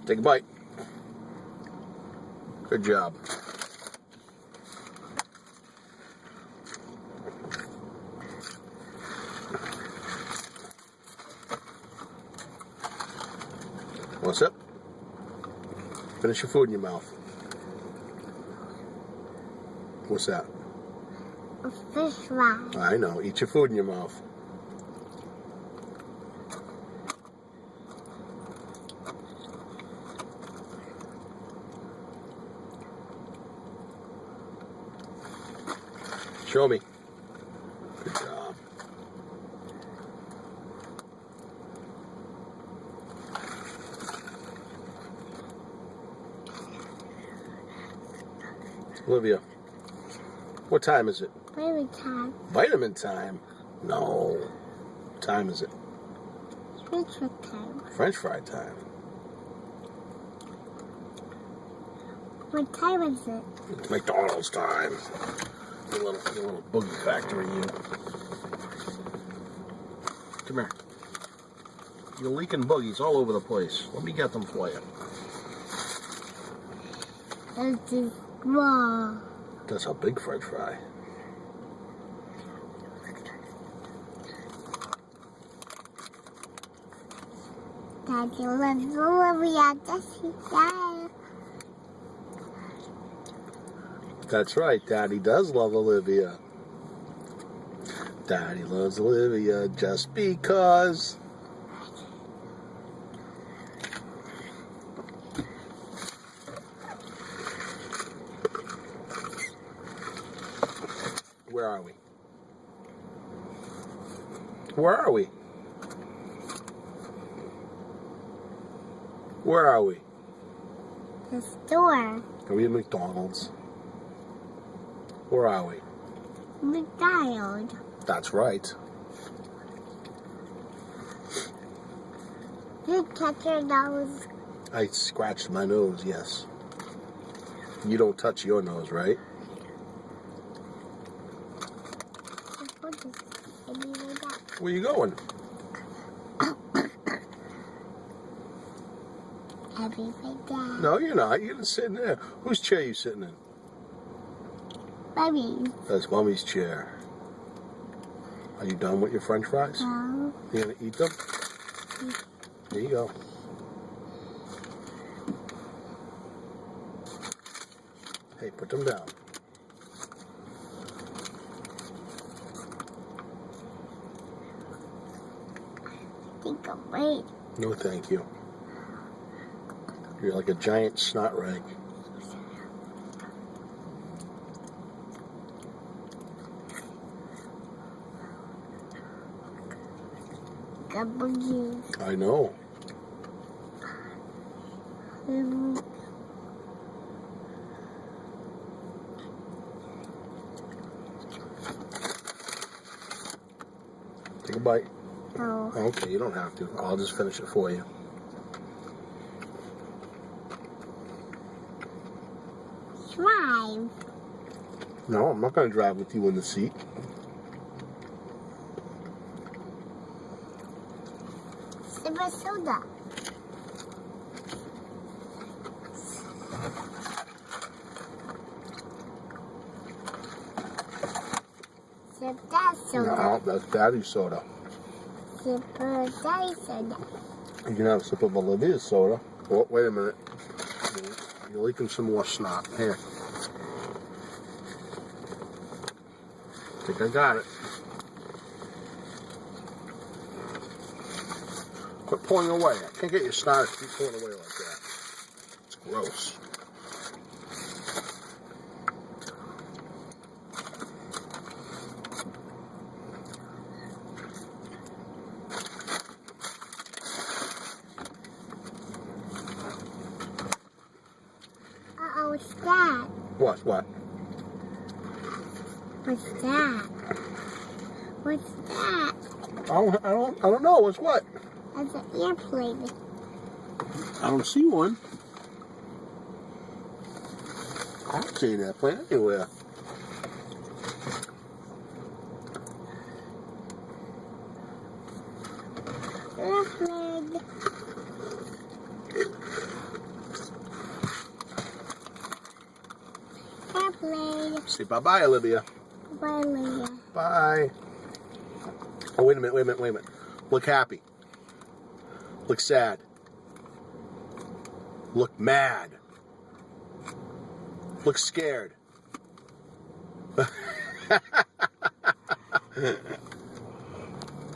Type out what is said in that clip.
Take a bite. Good job. What's up? Finish your food in your mouth. What's that? A fish fry. I know. Eat your food in your mouth. Show me. Good job. Olivia, what time is it? Baby time. Vitamin time? No. What time is it? French fry time. French fry time. What time is it? It's McDonald's time. You little boogie factory, you. Come here. You're leaking boogies all over the place. Let me get them for you. This is small. That's a big French fry. Daddy loves Olivia. Jessie, Dad. That's right. Daddy does love Olivia. Daddy loves Olivia just because. Where are we? Where are we? Where are we? The store. Are we at McDonald's? Where are we? McDonald's. That's right. You touch your nose. I scratched my nose, yes. You don't touch your nose, right? Where you going? Happy birthday. No, you're not. You're sitting there. Whose chair are you sitting in? Baby. That's Mommy's chair. Are you done with your French fries? No. You gonna eat them? There you go. Hey, put them down. I think I'm right. No, thank you. You're like a giant snot rag. Got boogies. I know. Take a bite. No. Okay, you don't have to. I'll just finish it for you. Drive. No, I'm not going to drive with you in the seat. Sip a soda. Sip that soda. No, that's Daddy's soda. Sip a daddy soda. You can have a sip of Olivia's soda. Oh, wait a minute. You're leaking some more snot. Here. I think I got it. Quit pulling away. I can't get your snot to keep pulling away like that. It's gross. Uh-oh, what's that? What? What's that? What's that? I don't know. What's what? That's an airplane. I don't see one. I don't see an airplane anywhere. Airplane. Airplane. Say bye-bye, Olivia. Bye, Leah. Bye. Oh, wait a minute. Look happy. Look sad. Look mad. Look scared.